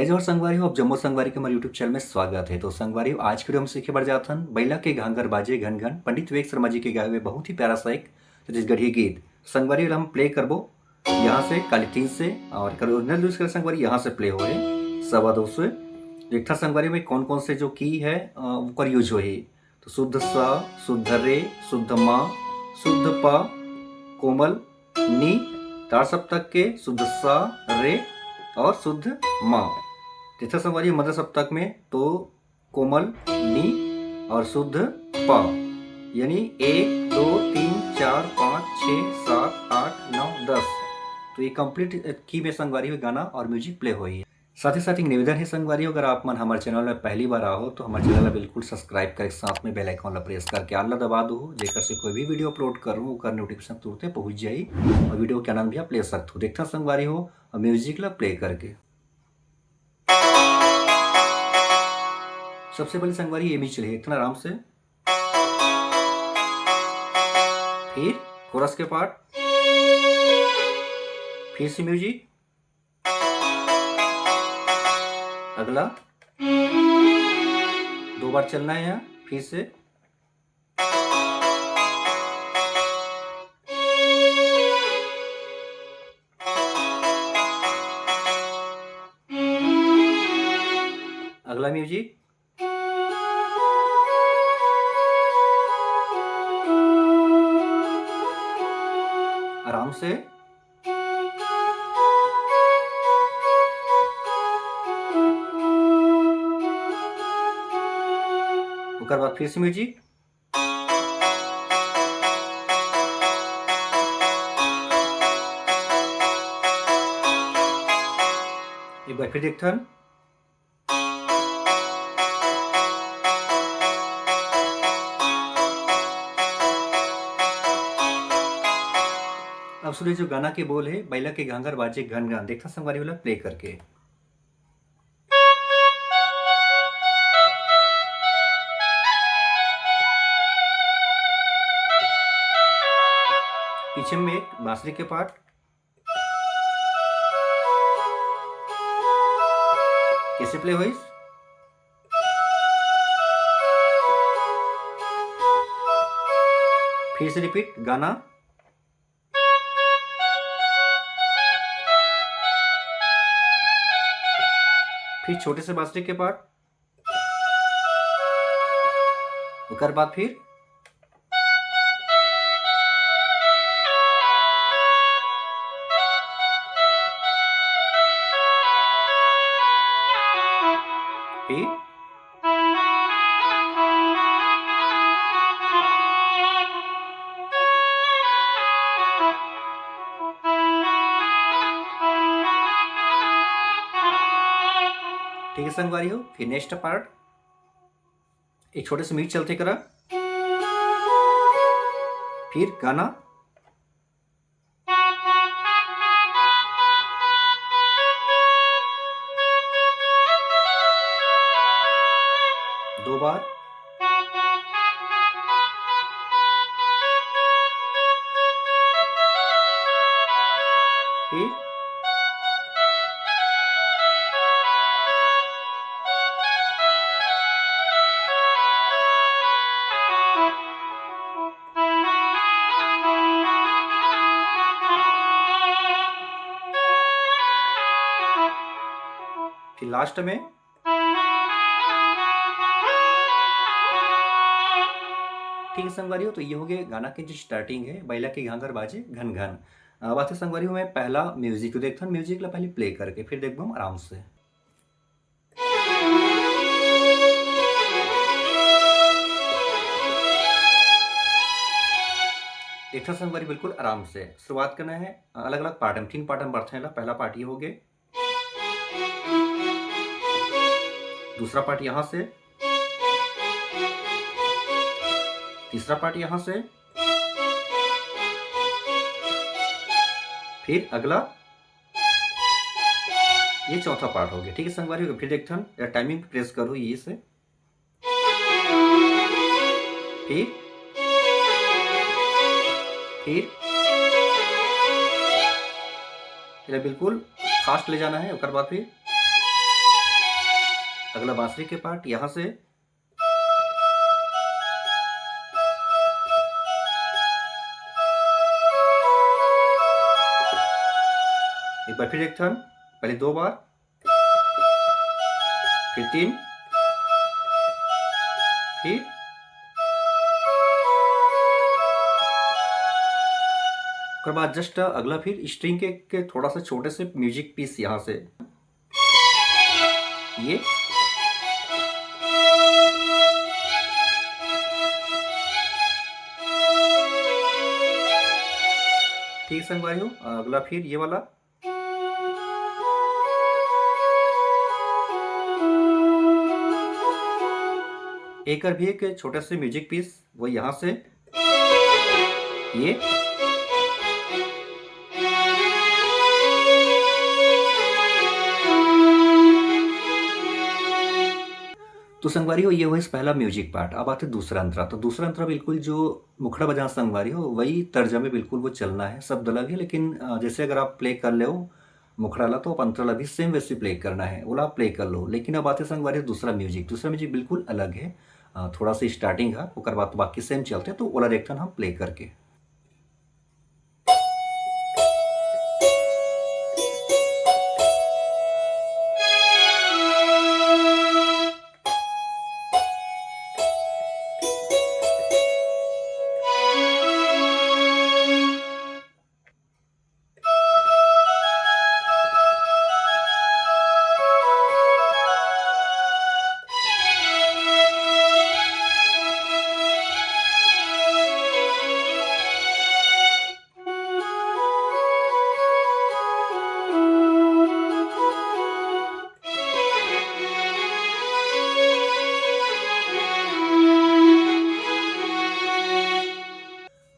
जोहर संगवारी हो, अब जम्मो संगवारी के हमारे यूट्यूब चैनल में स्वागत है। तो संगवारी हो, आज के वीडियो हम सीखे बढ़ जाथन बैला के घांगर बाजे घन घन पंडित विवेक शर्मा जी के गाए हुए बहुत ही प्यारा सा एक छत्तीसगढ़ी गीत संगवारी हम प्ले करबो यहाँ से काली 3 से और ओरिजिनल यूज कर संगवारी यहाँ से प्ले होए 2:15 से। एक था संगवारी में कौन कौन से जो की है ऊपर यूज हो ही तो शुद्ध सा, शुद्ध रे, शुद्ध मा, शुद्ध पा, कोमल नी, तार सप्तक के शुद्ध सा रे और शुद्ध माँ। तीसरा संगवारी मध्य सप्तक में तो कोमल नी और शुद्ध पा, यानी 1 2 3 4 5 6 7 8 9 10। तो ये कंप्लीट की में संगवारी हुई गाना और म्यूजिक प्ले हुई है। साथ ही साथ एक निवेदन है संगवारी, अगर आप मन हमारे चैनल में पहली बार आओ तो हमारे चैनल बिल्कुल सब्सक्राइब करके साथ में बेल आइकन ला प्रेस करके आल दबा दो, जेकर से कोई भी वीडियो अपलोड करूँ ओकर नोटिफिकेशन तुरंत पहुंच जाई और वीडियो के आनंद भी आप ले सकते हो। देखता संगवारी हो और म्यूजिक ला प्ले करके। सबसे पहले संगवारी ये भी चलिए इतना आराम से, फिर कोरस के पार्ट, फिर से म्यूजिक, अगला 2 बार चलना है यहाँ, फिर से अगला म्यूजिक, आराम से, उसके बाद फिर से म्यूजिक, एक बार फिर देखते हैं। अब सुनिए जो गाना के बोल है बैला के घांगर बाजे घन घन, देखता संगवारी वाला प्ले करके। पीछे में एक बांसुरी के पार्ट, कैसे प्ले हुई, फिर से रिपीट गाना, फिर छोटे से बांसुरी के पार्ट, उसके बाद फिर फिर ठीक है संगवारी हो। फिर नेक्स्ट पार्ट एक छोटे से मीट चलते करा, फिर गाना, दो बार, फिर लास्ट में ठीक है संगवारी हो। तो ये हो गया गाना की जो स्टार्टिंग है बैला के घांगर बाजे घन घन। बात है संगवारी हो, मैं पहला म्यूजिक तो देखता हूँ, म्यूजिक ला पहले प्ले करके फिर देखबो हम आराम से। देखता संगवारी बिल्कुल आराम से शुरुआत करना है। अलग अलग पार्ट में 3 पार्ट में बढ़ते हैं। पहला पार्ट ये हो गया, दूसरा पार्ट यहां से, तीसरा पार्ट यहां से, फिर अगला ये चौथा पार्ट हो गया। ठीक है संगवारी, फिर देखते हैं टाइमिंग प्रेस करो ये से, फिर बिल्कुल फास्ट ले जाना है। उसके बाद फिर अगला बांसुरी के पार्ट यहाँ से, एक बार फिर एक टर्न, पहले 2 बार, फिर 3, फिर उसके बाद जस्ट अगला फिर स्ट्रिंग के थोड़ा सा छोटे से म्यूजिक पीस यहाँ से, ये ठीक संगवारी हो। अगला फिर ये वाला, एक और भी एक छोटे से म्यूजिक पीस, वो यहाँ से, ये तो संगवारी हो, ये हुआ इस पहला म्यूजिक पार्ट। अब आते दूसरा अंतरा। तो दूसरा अंतरा बिल्कुल जो मुखड़ा बजाना संगवारी हो वही तर्ज में बिल्कुल वो चलना है, शब्द अलग है, लेकिन जैसे अगर आप प्ले कर ले हो मुखड़ाला तो अंतराला भी सेम वैसे प्ले करना है, वो आप प्ले कर लो। लेकिन अब आते संगवारी दूसरा म्यूजिक बिल्कुल अलग है, थोड़ा सा स्टार्टिंग है, ओकर बाद तो बाकी सेम चलते, तो ओला देखते हम प्ले करके।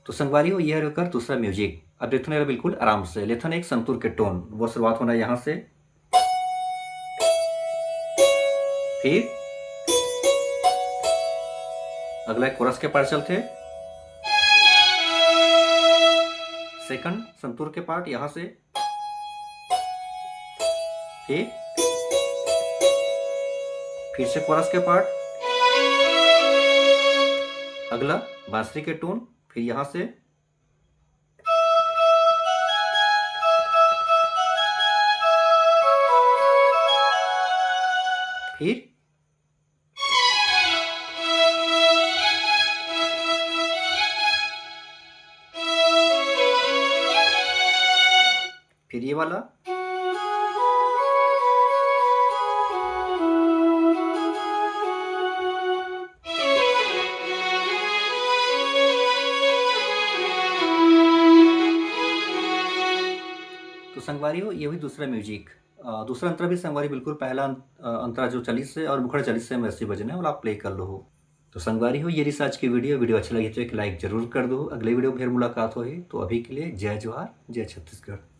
तो संगवारी हो, यह रहकर दूसरा म्यूजिक। अब लेथन है बिल्कुल आराम से, लेथन एक संतूर के टोन, वो शुरुआत होना यहां से, फिर अगला एक कोरस के पार्ट चलते, सेकंड संतूर के पार्ट यहां से, फिर से कोरस के पार्ट, अगला बांसुरी के टोन, फिर यहां से, फिर ये वाला, तो संगवारी हो, ये हुई दूसरा म्यूजिक। दूसरा अंतरा भी संगवारी बिल्कुल पहला अंतरा जो 40 से और मुखड़ा 40 से वैसे बजने और आप प्ले कर लो हो। तो संगवारी हो, ये रही आज की वीडियो अच्छा लगी तो एक लाइक जरूर कर दो। अगले वीडियो में फिर मुलाकात होगी, तो अभी के लिए जय जोहार, जय छत्तीसगढ़।